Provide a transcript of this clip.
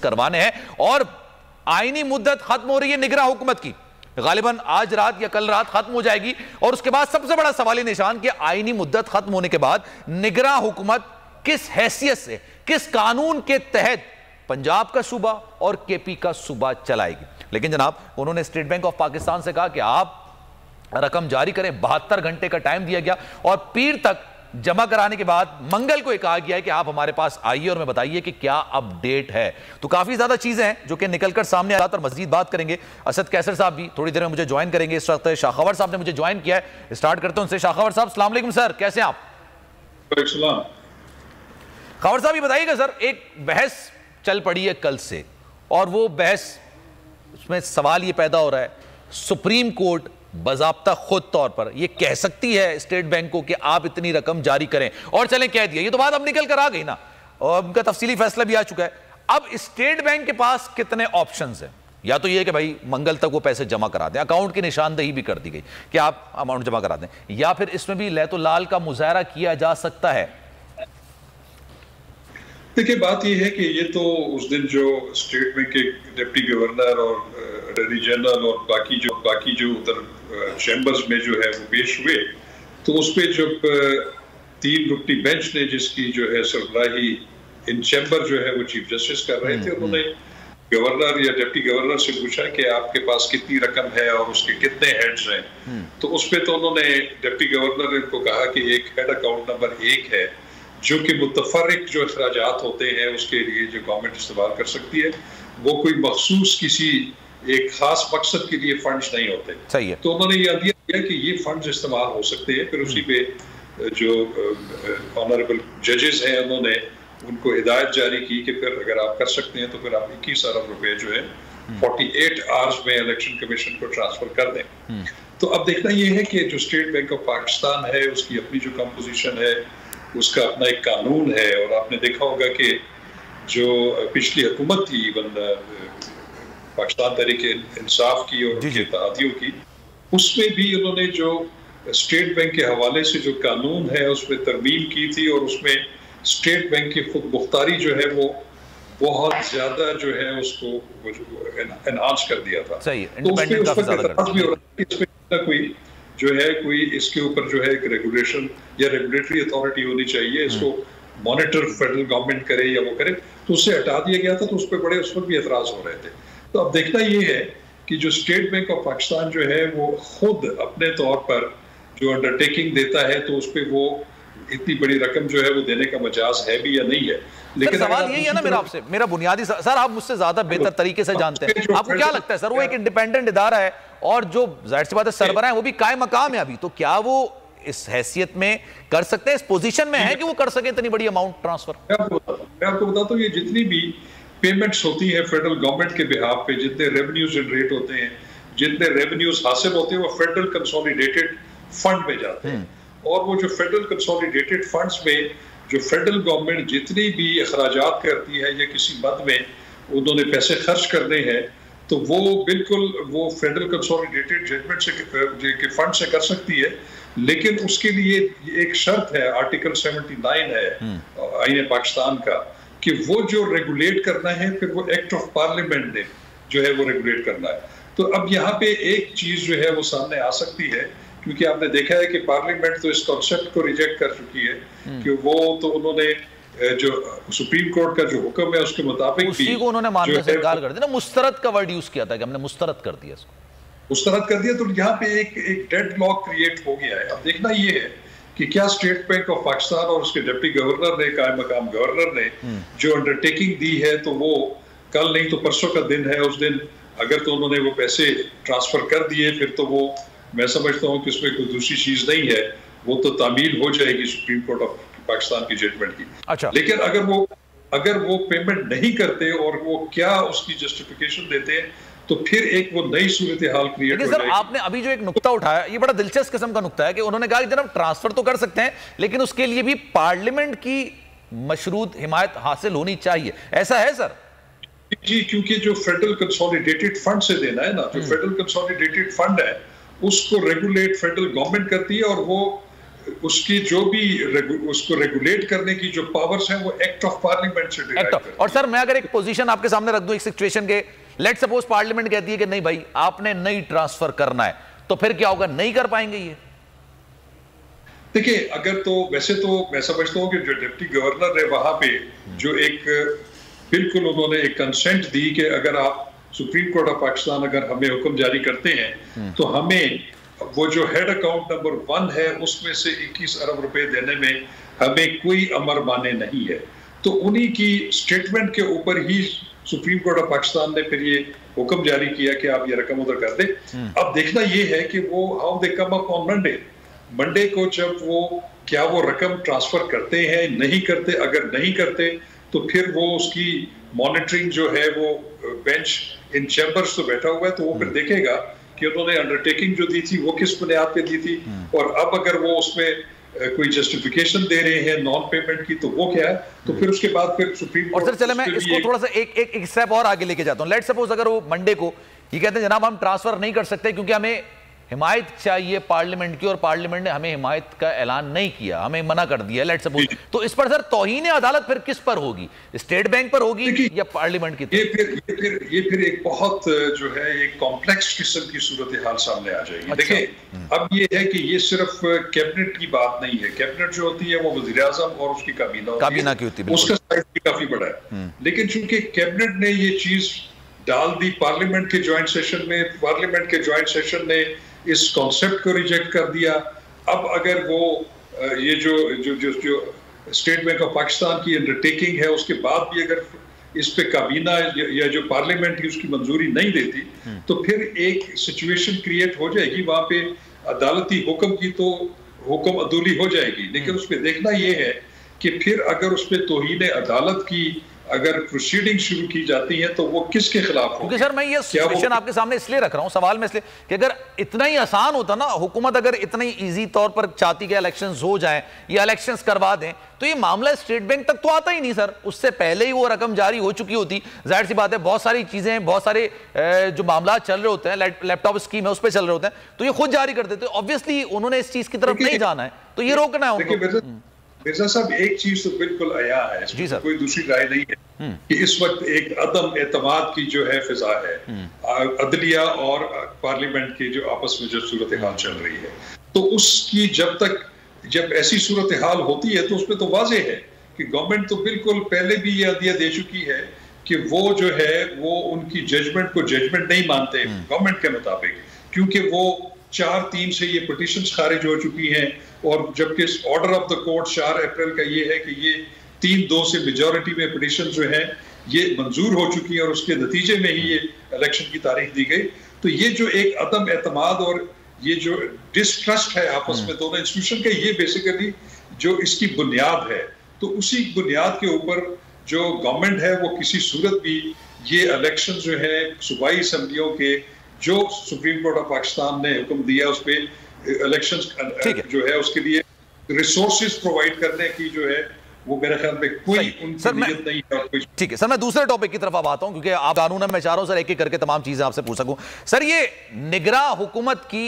करवाने हैं। और आईनी मुद्दत खत्म हो रही है निगरां हुकूमत की, गालिबन आज रात या कल रात खत्म हो जाएगी। और उसके बाद सबसे बड़ा सवाली निशान कि आईनी मुद्दत खत्म होने के बाद निगरां हुकूमत किस हैसियत से, किस कानून के तहत पंजाब का सूबा और केपी का सूबा चलाएगी। लेकिन जनाब, उन्होंने स्टेट बैंक ऑफ पाकिस्तान से कहा कि आप रकम जारी करें। 72 घंटे का टाइम दिया गया और पीर तक जमा कराने के बाद मंगल को कहा गया है कि आप हमारे पास आइए और मैं बताइए कि क्या अपडेट है। तो काफी ज्यादा चीजें हैं जो कि निकलकर सामने आ रहा और मजीद बात करेंगे। असद कैसर साहब भी थोड़ी देर में मुझे ज्वाइन करेंगे। इस वक्त शाखवर साहब ने मुझे ज्वाइन किया है, स्टार्ट करते हैं उनसे। शाखवर साहब अस्सलाम वालेकुम सर, कैसे हैं आप? खबर साहब ये बताइएगा सर, एक बहस चल पड़ी है कल से और वो बहस, उसमें सवाल ये पैदा हो रहा है, सुप्रीम कोर्ट बाज़ाब्ता खुद तौर पर ये कह सकती है स्टेट बैंक को कि आप इतनी रकम जारी करें, और चलें कह दिया, ये तो बात अब निकल कर आ गई ना, और उनका तफसीली फैसला भी आ चुका है। अब स्टेट बैंक के पास कितने ऑप्शंस हैं? या तो ये कि भाई मंगल तक वो पैसे जमा करा दें, अकाउंट की निशानदेही भी कर दी गई कि आप अमाउंट जमा करा दें, या फिर इसमें भी लैतो लाल का मुजाहरा किया जा सकता है। देखिए, बात यह है कि ये तो उस दिन जो स्टेट बैंक के डिप्टी गवर्नर और अटॉर्नी जनरल और बाकी जो उधर चैम्बर्स में जो है वो पेश हुए, तो उस पर जब 3 रुकनी बेंच ने जिसकी जो है सरबराही इन चैम्बर जो है वो चीफ जस्टिस कर रहे थे, उन्होंने गवर्नर या डिप्टी गवर्नर से पूछा कि आपके पास कितनी रकम है और उसके कितने हेड्स हैं। तो उस पर तो उन्होंने डिप्टी गवर्नर को कहा कि एक हेड अकाउंट नंबर 1 है जो कि मुतफर्रिक जो अखराजात होते हैं उसके लिए जो गवर्नमेंट इस्तेमाल कर सकती है, वो कोई मखसूस किसी एक खास मकसद के लिए फंड्स नहीं होते। सही है। तो उन्होंने यह दिया कि ये फंड्स इस्तेमाल हो सकते हैं। फिर उसी पे जो ऑनरेबल जजेस हैं उन्होंने उनको हिदायत जारी की कि फिर अगर आप कर सकते हैं तो फिर आप 21 अरब रुपए जो है 48 आवर्स में इलेक्शन कमीशन को ट्रांसफर कर दें। तो अब देखना ये है कि जो स्टेट बैंक ऑफ पाकिस्तान है उसकी अपनी जो कंपोजिशन है, उसका अपना एक कानून है। और आपने देखा होगा कि जो पिछली हुकूमत थी, पाकिस्तान तहरीक-ए-इंसाफ की और उनके इत्तेहादियों की, उसमें भी उन्होंने जो स्टेट बैंक के हवाले से जो कानून है उसमें तरमीम की थी और उसमें स्टेट बैंक की खुद मुख्तारी जो है वो बहुत ज्यादा जो है उसको एनहांस कर दिया था। सही है। तो उसमें कोई जो है कोई इसके ऊपर जो है एक रेगुलेशन या रेगुलेटरी अथॉरिटी होनी चाहिए, इसको मॉनिटर फेडरल गवर्नमेंट करे या वो करे, तो उससे हटा दिया गया था। तो उस पर बड़े उस पर भी एतराज हो रहे थे। तो अब देखना ये है कि जो स्टेट बैंक ऑफ पाकिस्तान जो है वो खुद अपने तौर पर जो अंडरटेकिंग देता है तो उस पर वो इतनी बड़ी रकम जो है वो देने का मजाज है भी या नहीं है। लेकिन सवाल यही है ना मेरा आपसे, मेरा बुनियादी सर, आप मुझसे ज्यादा बेहतर तरीके से जानते हैं, आपको क्या लगता है सर, वो एक इंडिपेंडेंट इदारा है और जो जाहिर सी बात है सरबराह है वो भी कायम मकाम है अभी, तो क्या वो इस हैसियत में कर सकते हैं, इस पोजीशन में है कि वो कर सके इतनी बड़ी अमाउंट ट्रांसफर? मैं आपको बताता हूँ, ये जितनी भी पेमेंट्स होती है फेडरल गवर्नमेंट के बिहाफ पे, जितने रेवेन्यूज जनरेट होते हैं, जितने रेवेन्यूज हासिल होते हैं, वो फेडरल कंसोलिडेटेड फंड में जाते हैं। और वो जो फेडरल कंसोलिडेटेड फंड्स में जो फेडरल गवर्नमेंट जितनी भी अखराजात करती है या किसी मद में उन्होंने पैसे खर्च करने हैं, तो वो बिल्कुल वो फेडरल कंसोलिडेटेड जजमेंट से के फंड से कर सकती है। लेकिन उसके लिए एक शर्त है, आर्टिकल 79 है आईन पाकिस्तान का, कि वो जो रेगुलेट करना है फिर वो एक्ट ऑफ पार्लियामेंट ने जो है वो रेगुलेट करना है। तो अब यहाँ पे एक चीज जो है वो सामने आ सकती है, क्योंकि आपने देखा है कि पार्लियामेंट तो इस कॉन्सेप्ट को रिजेक्ट कर चुकी है कि वो तो उन्होंने जो सुप्रीम कोर्ट का जो हुक्म है उसके मुताबिक उसी को उन्होंने मानने से इनकार कर दिया ना, मुस्तरद का वर्ड यूज किया था कि हमने मुस्तरद कर दिया इसको, मुस्तरद कर दिया। तो यहाँ पे एक डेड लॉक क्रिएट हो गया है। अब देखना ये है कि क्या स्टेट बैंक ऑफ पाकिस्तान और उसके डिप्टी गवर्नर ने, कायम मकाम गवर्नर ने जो अंडरटेकिंग दी है, तो वो कल नहीं तो परसों का दिन है, उस दिन अगर तो उन्होंने वो पैसे ट्रांसफर कर दिए फिर तो वो, मैं समझता हूँ कि उसमें कोई दूसरी चीज नहीं है, वो तो तामील हो जाएगी सुप्रीम कोर्ट ऑफ पाकिस्तान की जजमेंट की। अच्छा। लेकिन अगर वो पेमेंट नहीं करते और वो क्या उसकी जस्टिफिकेशन देते हैं, तो फिर एक वो नई सूरत हाल क्रिएट हो जाएगी। आपने अभी जो एक नुक्ता उठाया, ये बड़ा दिलचस्प किस्म का नुक्ता है कि उन्होंने कहा कि जनाब ट्रांसफर तो कर सकते हैं लेकिन उसके लिए भी पार्लियामेंट की मशरूत हिमायत हासिल होनी चाहिए, ऐसा है सर? जी, क्योंकि जो फेडरल कंसोलिडेटेड फंड से देना है ना, जो फेडरल कंसोलिडेटेड फंड है उसको रेगुलेट फेडरल गवर्नमेंट करती है और वो उसकी जो भी उसको रेगुलेट करने की जो पावर्स हैं वो एक्ट ऑफ पार्लियामेंट से डिराइव करती है। और सर मैं अगर एक पोजीशन आपके सामने रख दूं एक सिचुएशन के, लेट सपोज पार्लियामेंट कहती है कि नहीं भाई आपने नहीं ट्रांसफर करना है, तो फिर क्या होगा? नहीं कर पाएंगे ये? देखिए, अगर तो वैसे तो मैं समझता हूँ कि जो डिप्टी गवर्नर है वहां पे जो एक बिल्कुल उन्होंने एक कंसेंट दी कि अगर आप सुप्रीम कोर्ट ऑफ पाकिस्तान अगर हमें हुक्म जारी करते हैं तो हमें वो जो हेड अकाउंट नंबर 1 है उसमें से 21 अरब रुपए देने में हमें कोई अमर माने नहीं है। तो उन्हीं की स्टेटमेंट के ऊपर ही सुप्रीम कोर्ट ऑफ पाकिस्तान ने फिर ये हुक्म जारी किया कि आप ये रकम उधर कर दें। अब देखना ये है कि वो how they come up on Monday को जब वो क्या वो रकम ट्रांसफर करते हैं, नहीं करते। अगर नहीं करते तो फिर वो उसकी मॉनिटरिंग जो है वो बेंच इन चैम्बर्स तो बैठा हुआ है, तो वो फिर देखेगा कि उन्होंने अंडरटेकिंग जो दी थी वो किस बुनियाद पे दी थी, और अब अगर वो उसमें कोई जस्टिफिकेशन दे रहे हैं नॉन पेमेंट की तो वो क्या है। तो फिर उसके बाद फिर सुप्रीम कोर्ट। और सर चले मैं इसको थोड़ा सा एक स्टेप और आगे लेके जाता हूं। लेट सपोज अगर वो मंडे को ये कहते हैं जनाब हम ट्रांसफर नहीं कर सकते क्योंकि हमें हिमायत चाहिए पार्लियामेंट की, और पार्लियामेंट ने हमें हिमायत का ऐलान नहीं किया, हमें मना कर दिया, लेट सपोज, तो इस पर सर तौहीन अदालत फिर किस पर होगी? स्टेट बैंक पर होगी या पार्लियामेंट की? ये फिर एक बहुत जो है एक कॉम्प्लेक्स किस्म की सूरत हाल सामने आ जाएगी। अच्छा। देखिए, अब ये है कि ये सिर्फ कैबिनेट की बात नहीं है। कैबिनेट जो होती है वो वज़ीर आज़म और उसकी काबीना की होती है, उसका साइज भी काफी बड़ा है। लेकिन चूंकि कैबिनेट ने ये चीज डाल दी पार्लियामेंट के ज्वाइंट सेशन में, पार्लियामेंट के ज्वाइंट सेशन ने इस कॉन्सेप्ट को रिजेक्ट कर दिया। अब अगर वो ये जो जो जो जो स्टेट बैंक ऑफ पाकिस्तान की अंडरटेकिंग है उसके बाद भी अगर इस पे काबीना या जो पार्लियामेंट की उसकी मंजूरी नहीं देती तो फिर एक सिचुएशन क्रिएट हो जाएगी वहां पे अदालती हुक्म की, तो हुक्म अदूली हो जाएगी। लेकिन उसमें देखना ये है कि फिर अगर उसमें तौहीन अदालत की अगर प्रोसीडिंग शुरू की जाती है तो वो किसके खिलाफ होगी? क्योंकि सर मैं ये सिचुएशन आपके सामने इसलिए रख रहा हूं, सवाल में इसलिए कि अगर इतना ही आसान होता ना, हुकूमत अगर इतना ही इजी तौर पर चाहती कि इलेक्शंस हो जाएं या इलेक्शंस करवा दें, तो ये मामला स्टेट बैंक तक तो आता ही नहीं सर। उससे पहले ही वो रकम जारी हो चुकी होती। जाहिर सी बात है बहुत सारी चीजें, बहुत सारे जो मामला चल रहे होते हैं, लैपटॉप स्कीम है उस पर चल रहे होते हैं, तो ये खुद जारी कर देते। ऑब्वियसली उन्होंने इस चीज की तरफ नहीं जाना है, तो ये रोकना है उनको। मिर्जा साहब, एक चीज तो बिल्कुल आया है, इसमें तो कोई दूसरी राय नहीं है कि इस वक्त एक अदम एतमाद की जो है फिजा है अदलिया और पार्लियामेंट की जो आपस में जो सूरत हाल चल रही है। तो उसकी जब ऐसी सूरत हाल होती है तो उसमें तो वाज़ेह है कि गवर्नमेंट तो बिल्कुल पहले भी ये अदिया दे चुकी है कि वो जो है वो उनकी जजमेंट को जजमेंट नहीं मानते गवर्नमेंट के मुताबिक, क्योंकि वो 4-3 से ये पिटीशंस खारिज हो चुकी हैं, और जबकि ऑर्डर ऑफ द कोर्ट 4 अप्रैल का ये है कि ये 3-2 से मेजॉरिटी में पिटीशन जो है ये मंजूर हो चुकी है, और उसके नतीजे में ही ये इलेक्शन की तारीख दी गई। तो ये जो एक अदम एतमाद और ये जो डिस्ट्रस्ट है आपस में दोनों इंस्टीट्यूशन के, ये बेसिकली जो इसकी बुनियाद है। तो उसी बुनियाद के ऊपर जो गवर्नमेंट है वो किसी सूरत भी ये इलेक्शन जो है सूबाई असम्बलियों के जो सुप्रीम कोर्ट ऑफ पाकिस्तान ने हुक्म दिया उस पर इलेक्शंस जो है उसके लिए रिसोर्सेज प्रोवाइड करने की जो है वो मेरे ख्याल में कोई उनकी नीयत नहीं है। ठीक है सर, मैं दूसरे टॉपिक की तरफ अब आता हूं क्योंकि आप कानून में मैं चाह रहा हूं सर एक एक करके तमाम चीजें आपसे पूछ सकूं। सर ये निगरां हुकूमत की